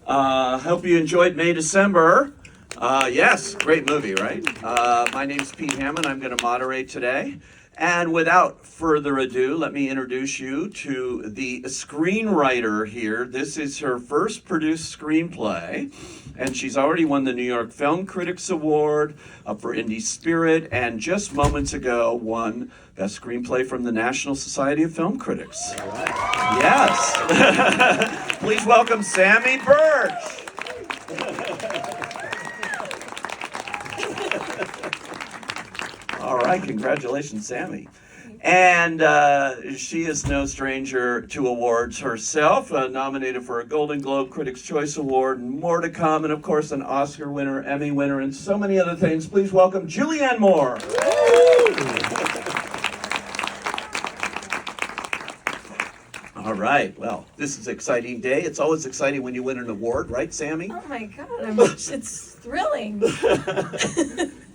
Hope you enjoyed May, December. Yes, great movie, right? My name's Pete Hammond. I'm going to moderate today. And without further ado, let me introduce you to the screenwriter here. This is her first produced screenplay, and she's already won the New York Film Critics Award for Indie Spirit, and just moments ago won Best Screenplay from the National Society of Film Critics. All right. Yes. Please welcome Samy Burch. All right, congratulations, Samy. And she is no stranger to awards herself, nominated for a Golden Globe Critics' Choice Award, and more to come, and of course an Oscar winner, Emmy winner, and so many other things. Please welcome Julianne Moore. All right, well, this is an exciting day. It's always exciting when you win an award, right, Samy? Oh my God, it's thrilling.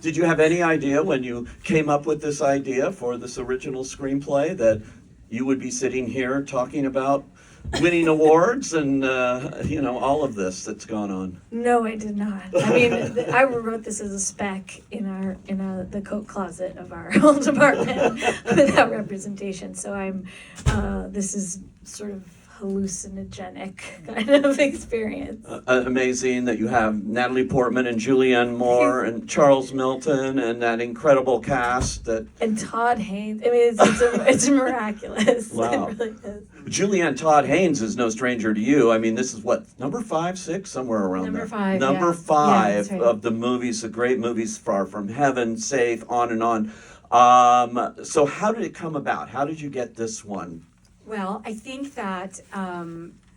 Did you have any idea when you came up with this idea for this original screenplay that you would be sitting here talking about winning awards and, all of this that's gone on? No, I did not. I mean, I wrote this as a spec in the coat closet of our old apartment without representation. So this is sort of hallucinogenic kind of experience. Amazing that you have Natalie Portman and Julianne Moore and Charles Milton and that incredible cast and Todd Haynes. I mean, it's miraculous. Wow. It really is. Julianne Todd Haynes is no stranger to you. I mean, this is what, number 5, 6, somewhere around Number there. 5. Number yeah. 5 that's right. of the movies, the great movies, Far From Heaven, Safe, on and on. So how did it come about? How did you get this one? Well, I think that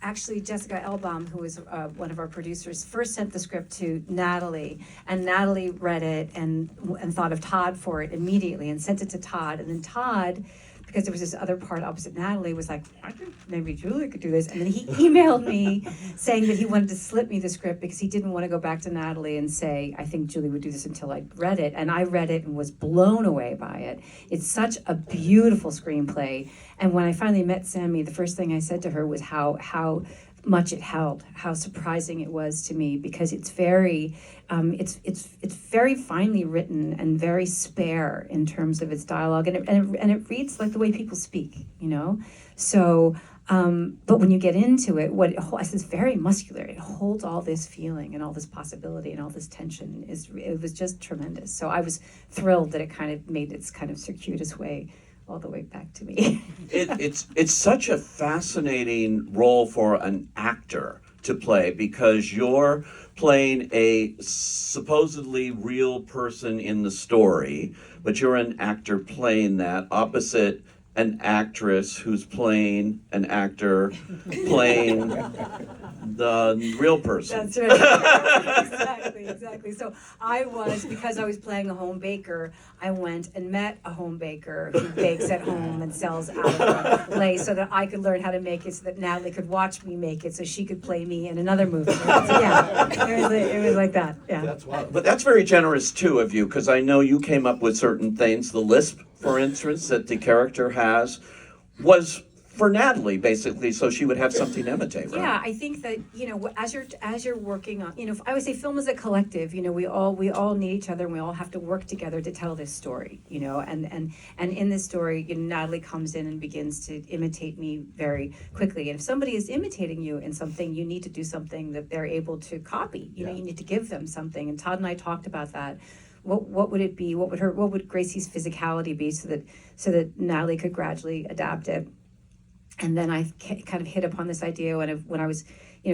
actually Jessica Elbaum, who was one of our producers, first sent the script to Natalie, and Natalie read it and thought of Todd for it immediately and sent it to Todd. And then Todd, because there was this other part opposite Natalie, was like, I think maybe Julie could do this. And then he emailed me saying that he wanted to slip me the script because he didn't want to go back to Natalie and say, I think Julie would do this until I read it. And I read it and was blown away by it. It's such a beautiful screenplay. And when I finally met Samy, the first thing I said to her was how much it held, how surprising it was to me, because it's very, it's very finely written and very spare in terms of its dialogue, and it reads like the way people speak, So, but when you get into it, it's very muscular. It holds all this feeling and all this possibility and all this tension. It was just tremendous. So I was thrilled that it kind of made its kind of circuitous way all the way back to me. It's such a fascinating role for an actor to play, because you're playing a supposedly real person in the story, but you're an actor playing that opposite an actress who's playing an actor playing the real person. That's right. Exactly. So because I was playing a home baker, I went and met a home baker who bakes at home and sells out of the place, so that I could learn how to make it, so that Natalie could watch me make it, so she could play me in another movie. So yeah, it was like that. Yeah. That's wild. But that's very generous too of you, because I know you came up with certain things. The lisp, for instance, that the character has was for Natalie, basically, so she would have something to imitate, right? Yeah, I think that, as you're working on, I would say film is a collective. We all need each other, and we all have to work together to tell this story. And in this story, Natalie comes in and begins to imitate me very quickly. And if somebody is imitating you in something, you need to do something that they're able to copy. You need to give them something. And Todd and I talked about that. What would it be? What would Gracie's physicality be, so that Natalie could gradually adapt it? And then I kind of hit upon this idea when I was,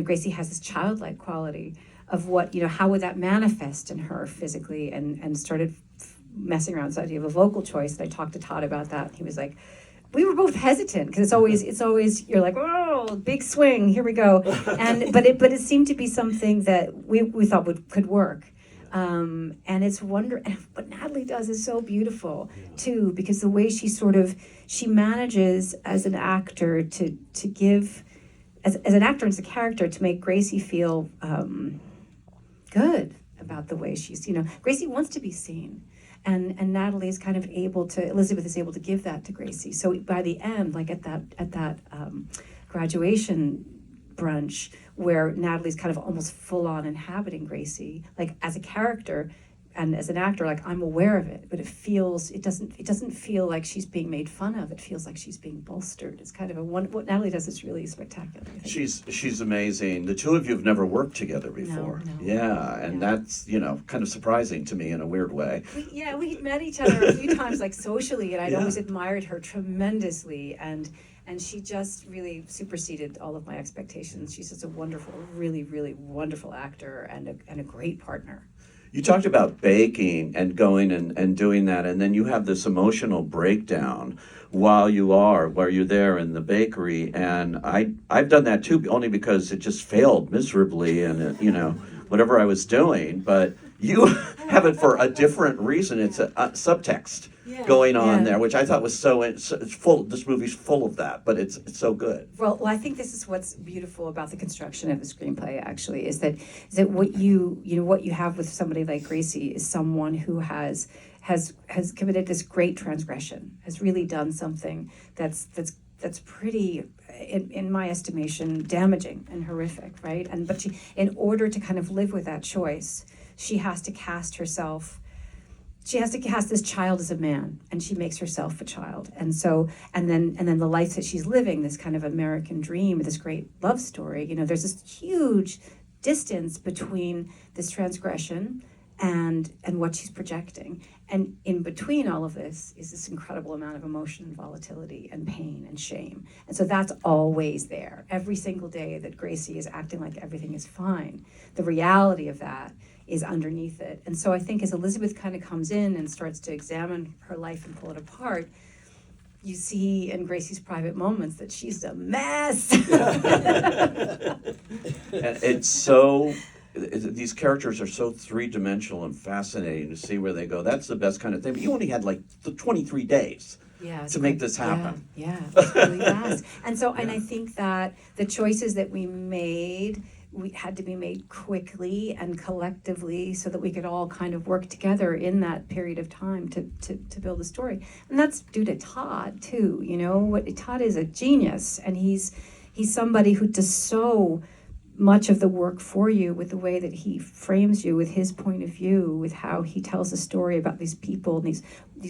Gracie has this childlike quality of what, how would that manifest in her physically, and started messing around with this idea of a vocal choice. And I talked to Todd about that. He was like, we were both hesitant, because it's always you're like, oh, big swing, here we go. But it seemed to be something that we thought could work. And it's what Natalie does is so beautiful too, because the way she manages as an actor to give, as an actor and as a character, to make Gracie feel good about the way she's, Gracie wants to be seen. And Natalie is kind of Elizabeth is able to give that to Gracie. So by the end, like at that graduation brunch where Natalie's kind of almost full on inhabiting Gracie, like as a character and as an actor, like I'm aware of it, but it doesn't feel like she's being made fun of. It feels like she's being bolstered. It's kind of what Natalie does is really spectacular, I think. She's amazing. The two of you have never worked together before. No. Yeah, and that's, kind of surprising to me in a weird way. We met each other a few times, like socially, and I'd always admired her tremendously, and she just really superseded all of my expectations. She's just a wonderful, really, really wonderful actor and a great partner. You talked about baking and going and doing that, and then you have this emotional breakdown while you're there in the bakery, and I've done that too, only because it just failed miserably, and whatever I was doing, but you have it for a different reason. It's a subtext going on there, which I thought was it's full. This movie's full of that, but it's so good. Well, I think this is what's beautiful about the construction of the screenplay. Actually, is that what you have with somebody like Gracie is someone who has committed this great transgression, has really done something that's pretty, in my estimation, damaging and horrific, right? But she, in order to kind of live with that choice, she has to cast this child as a man, and she makes herself a child. And then the life that she's living, this kind of American dream, this great love story, there's this huge distance between this transgression and what she's projecting. And in between all of this is this incredible amount of emotion and volatility and pain and shame. And so that's always there. Every single day that Gracie is acting like everything is fine, the reality of that is underneath it. And so I think as Elizabeth kind of comes in and starts to examine her life and pull it apart, you see in Gracie's private moments that she's a mess. And these characters are so three-dimensional and fascinating to see where they go. That's the best kind of thing. But you only had like the 23 days to make this happen. Yeah, it's really fast. And I think that the choices that we made, we had to be made quickly and collectively so that we could all kind of work together in that period of time to build a story. And that's due to Todd too. Todd is a genius, and he's somebody who does so much of the work for you with the way that he frames you, with his point of view, with how he tells a story about these people and these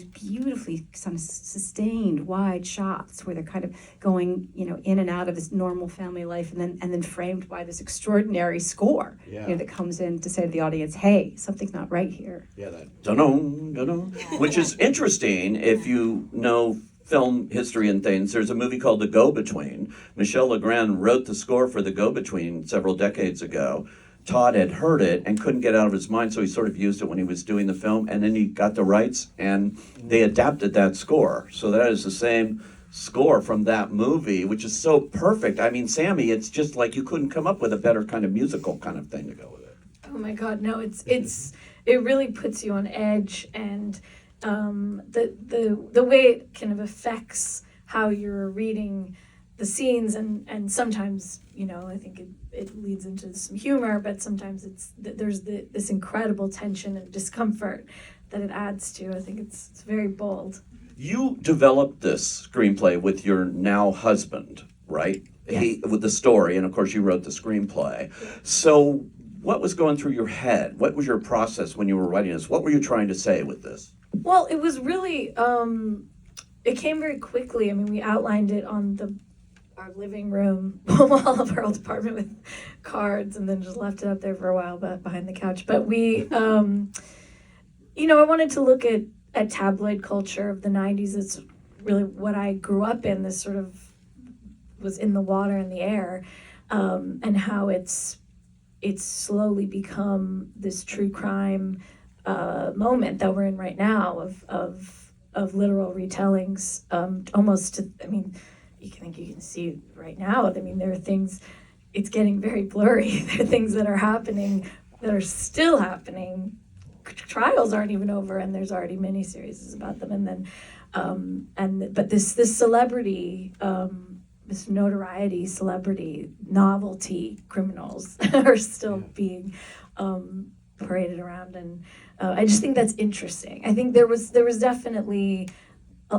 beautifully kind of sustained wide shots where they're kind of going in and out of this normal family life, and then framed by this extraordinary score that comes in to say to the audience, hey, something's not right here. That dun-dun, which is interesting if you know film history and things. There's a movie called The Go-Between. Michel Legrand wrote the score for The Go-Between several decades ago. Todd had heard it and couldn't get out of his mind, so he sort of used it when he was doing the film, and then he got the rights and they adapted that score. So that is the same score from that movie, which is so perfect. I mean, Samy, it's just like you couldn't come up with a better kind of musical kind of thing to go with it. Oh my God, no, it really puts you on edge, and the way it kind of affects how you're reading the scenes, and sometimes I think it leads into some humor, but sometimes there's this incredible tension and discomfort that it adds to. I think it's very bold. You developed this screenplay with your now husband, right? Yes. With the story, and of course you wrote the screenplay. So what was going through your head? What was your process when you were writing this? What were you trying to say with this? Well, it was really, it came very quickly. I mean, we outlined it on our living room wall of our old apartment with cards, and then just left it up there for a while behind the couch. But we, I wanted to look at tabloid culture of the 90s. It's really what I grew up in. This sort of was in the water and the air, and how it's slowly become this true crime moment that we're in right now of literal retellings, almost to, I mean, you can see right now. I mean, there are things, it's getting very blurry. There are things that are happening that are still happening. Trials aren't even over, and there's already miniseries about them. And then, but this celebrity, this notoriety, celebrity, novelty criminals are still being paraded around, and I just think that's interesting. I think there was definitely,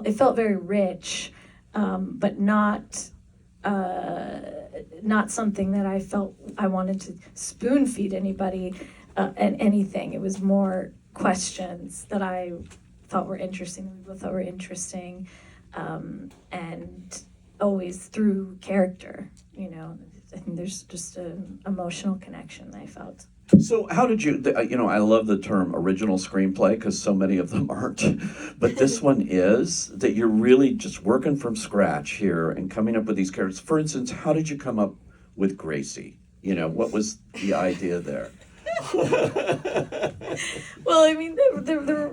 it felt very rich, but not not something that I felt I wanted to spoon feed anybody and anything. It was more questions that I thought were interesting, that we both thought were interesting, and always through character, you know. I think there's just an emotional connection I felt. So how did you, I love the term original screenplay because so many of them aren't, but this one is, that you're really just working from scratch here and coming up with these characters. For instance, how did you come up with Gracie? You know, what was the idea there? Well, I mean, there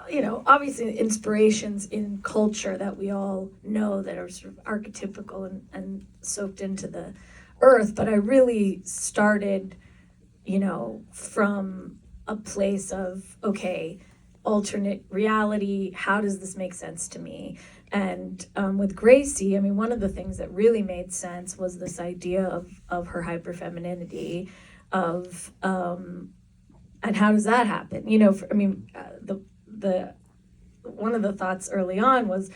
you know, obviously inspirations in culture that we all know that are sort of archetypical and soaked into the earth, but I really started, you know, from a place of, okay, alternate reality, how does this make sense to me? And with Gracie, I mean, one of the things that really made sense was this idea of her hyperfemininity, and how does that happen? You know, the one of the thoughts early on was,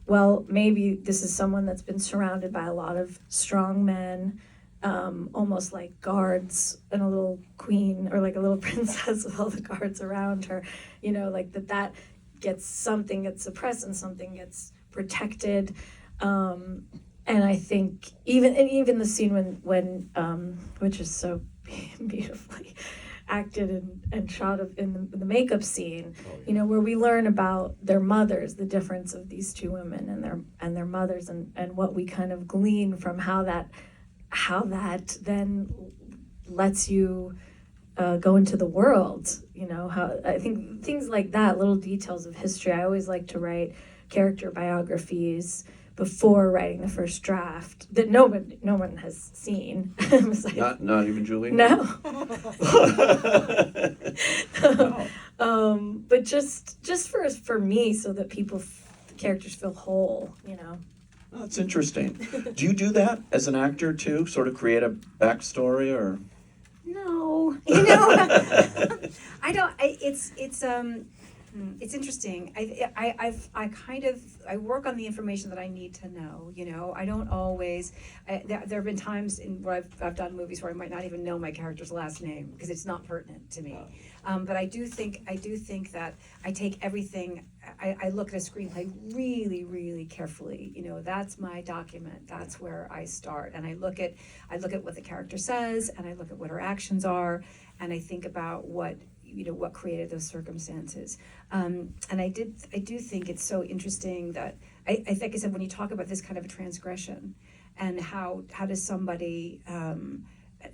well, maybe this is someone that's been surrounded by a lot of strong men, almost like guards and a little queen or like a little princess with all the guards around her, you know, like that gets suppressed and something gets protected. And I think even the scene when which is so beautifully acted and shot in the makeup scene, you know, where we learn about their mothers, the difference of these two women and their mothers, and what we kind of glean from how that then lets you go into the world, you know, how I think things like that, little details of history. I always like to write character biographies before writing the first draft that no one has seen. Like, not even Julie? No. No. But just for me, so that the characters feel whole, you know. Oh, that's interesting. Do you do that as an actor too? Sort of create a backstory, or? No, you know, I don't. It's interesting. I work on the information that I need to know. You know, I don't always. There have been times where I've done movies where I might not even know my character's last name because it's not pertinent to me. But I do think that I take everything. I look at a screenplay really, really carefully. You know, that's my document. That's where I start, and I look at what the character says, and I look at what her actions are, and I think about what created those circumstances. And I do think it's so interesting that I think I said, when you talk about this kind of a transgression, and how does somebody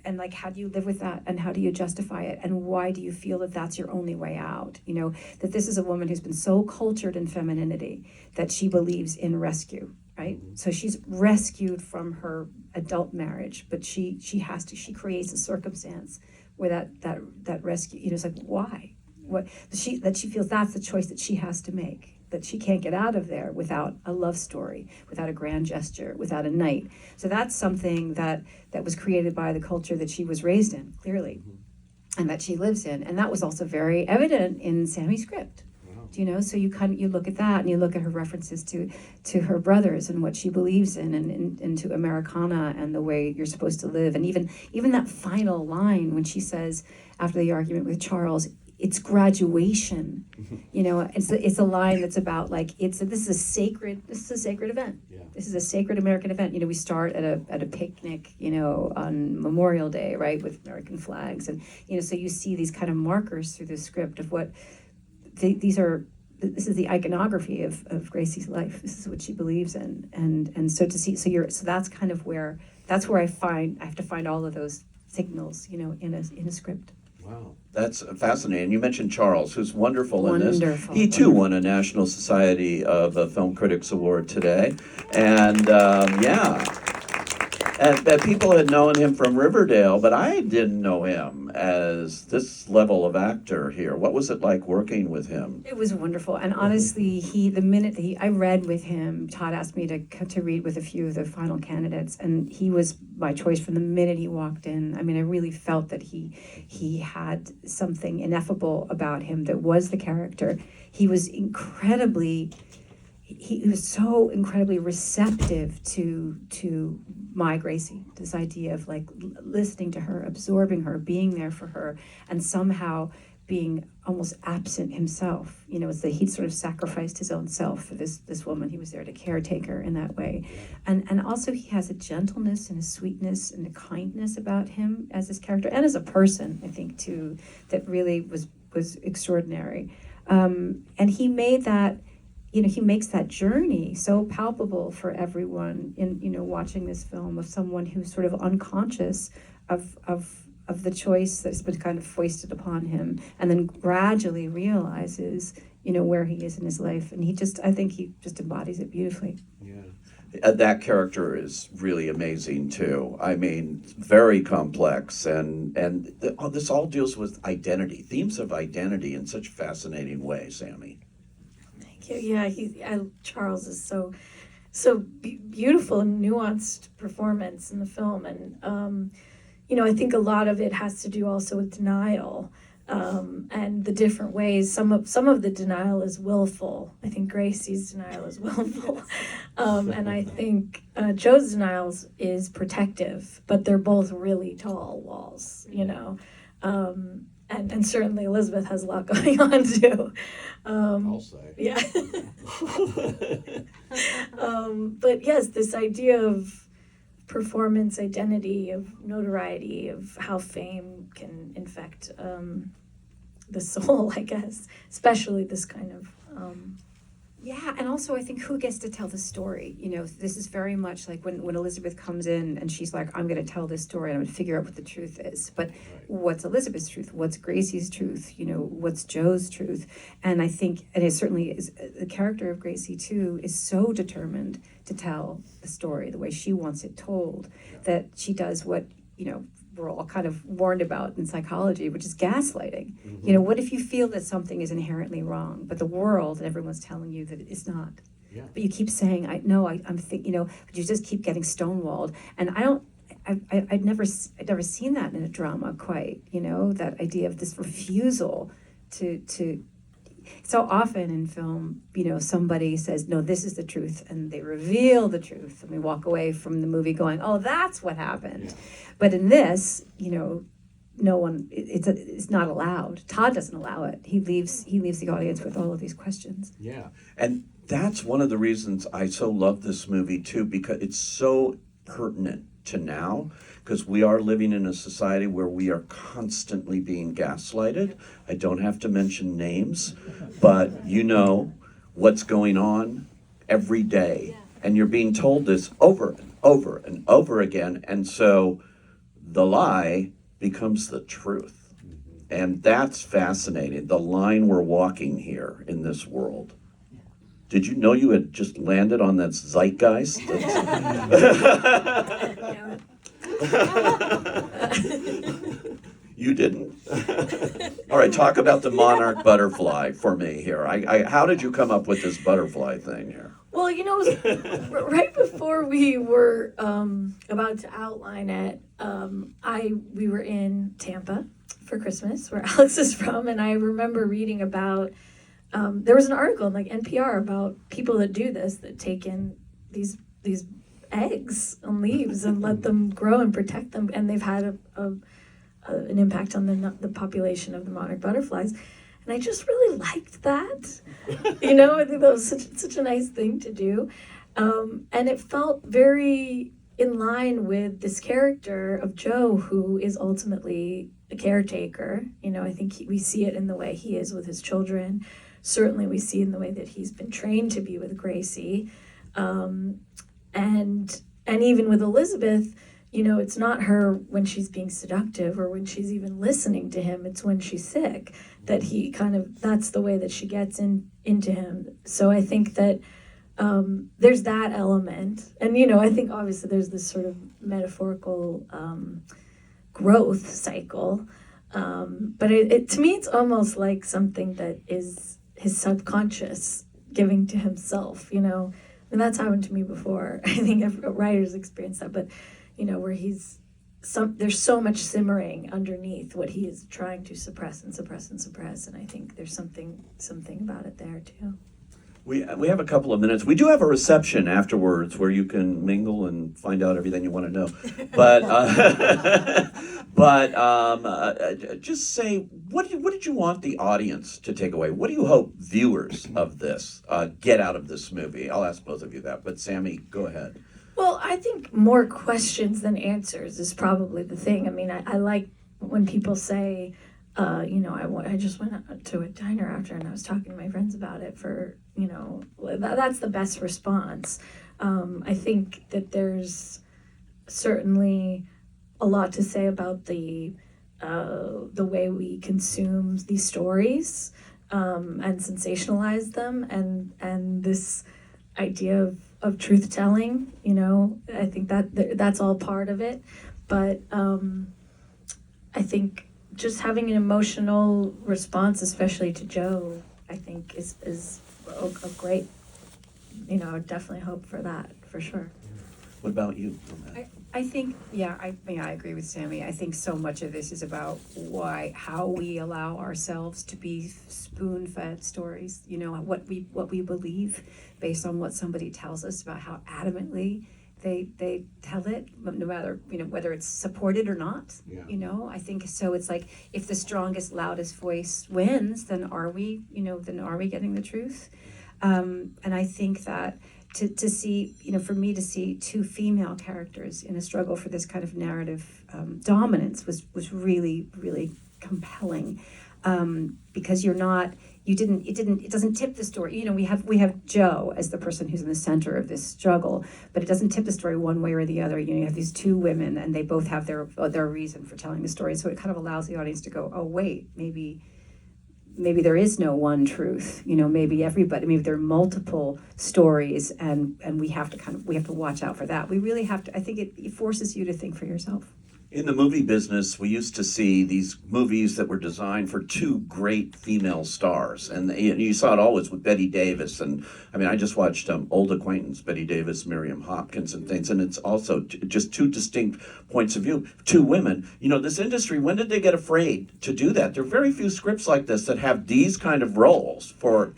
and like, how do you live with that, and how do you justify it, and why do you feel that that's your only way out? You know, that this is a woman who's been so cultured in femininity that she believes in rescue, right? So she's rescued from her adult marriage, but she creates a circumstance where that rescue, you know, it's like, why? That she feels that's the choice that she has to make, that she can't get out of there without a love story, without a grand gesture, without a knight. So that's something that was created by the culture that she was raised in, clearly, and that she lives in. And that was also very evident in Samy's script. You know, so you look at that, and you look at her references to her brothers and what she believes in, and to Americana and the way you're supposed to live, and even that final line when she says after the argument with Charles, it's graduation. You know, it's a line that's about like this is a sacred event. Yeah. This is a sacred American event. You know, we start at a picnic, you know, on Memorial Day, right, with American flags, and you know, so you see these kind of markers through the script of what. This is the iconography of Gracie's life. This is what she believes in, and so to see, so that's kind of where I have to find all of those signals, you know, in a script. Wow, that's fascinating. You mentioned Charles, who's wonderful in this. Wonderful. He too won a National Society of Film Critics Award today, and And people had known him from Riverdale, but I didn't know him as this level of actor here. What was it like working with him? It was wonderful, and honestly, the minute that I read with him, Todd asked me to read with a few of the final candidates, and he was my choice from the minute he walked in. I mean, I really felt that he had something ineffable about him that was the character. He was incredibly he was so incredibly receptive to my Gracie, this idea of like listening to her, absorbing her, being there for her, and somehow being almost absent himself. You know, it's that he'd sort of sacrificed his own self for this woman. He was there to caretake her in that way. And also he has a gentleness and a sweetness and a kindness about him as this character and as a person, I think, too, that really was extraordinary. And he made that, you know, he makes that journey so palpable for everyone in, you know, watching this film, of someone who's sort of unconscious of the choice that's been kind of foisted upon him, and then gradually realizes, you know, where he is in his life. And I think he just embodies it beautifully. Yeah. That character is really amazing too. I mean, very complex, and this all deals with identity, themes of identity in such a fascinating way, Samy. Thank you. Yeah, Charles is so beautiful and nuanced performance in the film, and you know, I think a lot of it has to do also with denial, and the different ways. Some of the denial is willful. I think Gracie's denial is willful, and I think Joe's denial is protective. But they're both really tall walls, you know, and certainly Elizabeth has a lot going on too. I'll say. Yeah. But yes, this idea of performance, identity, of notoriety, of how fame can infect the soul, I guess, especially this kind of Yeah, and also I think who gets to tell the story? You know, this is very much like when Elizabeth comes in and she's like, I'm going to tell this story and I'm going to figure out what the truth is. But what's Elizabeth's truth? What's Gracie's truth? You know, what's Joe's truth? And I think, and it certainly is, the character of Gracie too is so determined to tell the story the way she wants it told, that she does what, you know, we're all kind of warned about in psychology, which is gaslighting. Mm-hmm. You know, what if you feel that something is inherently wrong, but the world and everyone's telling you that it is not? Yeah. But you keep saying, I'm thinking, you know, but you just keep getting stonewalled. And I'd never seen that in a drama quite, you know, that idea of this refusal to so often in film, you know, somebody says, no, this is the truth, and they reveal the truth, and we walk away from the movie going, oh, that's what happened. Yeah. But in this, you know, no one, it's not allowed. Todd doesn't allow it. He leaves the audience with all of these questions. Yeah, and that's one of the reasons I so love this movie too, because it's so pertinent to now, because we are living in a society where we are constantly being gaslighted. I don't have to mention names, but you know what's going on every day, and you're being told this over and over and over again, and so the lie becomes the truth. And that's fascinating, the line we're walking here in this world. Did you know you had just landed on that zeitgeist? You didn't? All right, talk about the monarch butterfly for me here. How did you come up with this butterfly thing here? Well, you know, it was right before we were about to outline it, we were in Tampa for Christmas, where Alex is from, and I remember reading about, there was an article in like NPR about people that do this, that take in these eggs and leaves and let them grow and protect them, and they've had an impact on the population of the monarch butterflies. And I just really liked that. You know, I think that was such a nice thing to do. And it felt very in line with this character of Joe, who is ultimately a caretaker. You know, I think we see it in the way he is with his children. Certainly we see in the way that he's been trained to be with Gracie. And even with Elizabeth, you know, it's not her when she's being seductive or when she's even listening to him. It's when she's sick that he that's the way that she gets into him. So I think that there's that element. And, you know, I think obviously there's this sort of metaphorical growth cycle. But it to me, it's almost like something that is his subconscious giving to himself, you know. And that's happened to me before. I think writers experience that, but you know, where there's so much simmering underneath what he is trying to suppress and suppress and suppress, and I think there's something about it there too. We have a couple of minutes. We do have a reception afterwards where you can mingle and find out everything you want to know. But just say, what did you want the audience to take away? What do you hope viewers of this get out of this movie? I'll ask both of you that, but Samy, go ahead. Well, I think more questions than answers is probably the thing. I mean, I like when people say, I just went out to a diner after and I was talking to my friends about it that's the best response. I think that there's certainly a lot to say about the way we consume these stories and sensationalize them and this idea of truth telling. I think that's all part of it, but I think just having an emotional response, especially to Joe, I think is a great, I would definitely hope for that, for sure. What about you? I think, I agree with Samy. I think so much of this is about how we allow ourselves to be spoon-fed stories, what we believe based on what somebody tells us about how adamantly they tell it, no matter, whether it's supported or not. Yeah. I think so. It's like, if the strongest, loudest voice wins, then are we getting the truth? And I think that to see, for me to see two female characters in a struggle for this kind of narrative dominance was really, really compelling, because it doesn't tip the story. We have Joe as the person who's in the center of this struggle, but it doesn't tip the story one way or the other. You have these two women, and they both have their reason for telling the story. So it kind of allows the audience to go, oh wait, maybe there is no one truth. Maybe there are multiple stories, and we have to watch out for that. We really have to. I think it forces you to think for yourself. In the movie business, we used to see these movies that were designed for two great female stars. And you saw it always with Bette Davis. And I just watched Old Acquaintance, Bette Davis, Miriam Hopkins and things. And it's also just two distinct points of view. Two women. This industry, when did they get afraid to do that? There are very few scripts like this that have these kind of roles for,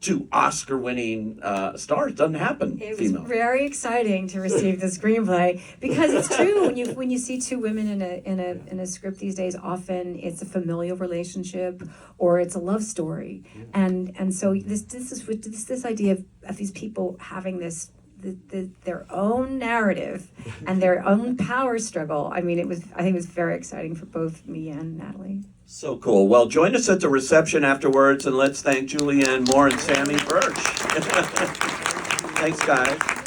two Oscar-winning stars. It doesn't happen. It was female. very exciting to receive the screenplay, because it's true, when you see two women in a script these days, often it's a familial relationship or it's a love story, and so this idea of these people having their own narrative and their own power struggle. I think it was very exciting for both me and Natalie. So cool. Well, join us at the reception afterwards, and let's thank Julianne Moore and Samy Burch. Thanks, guys.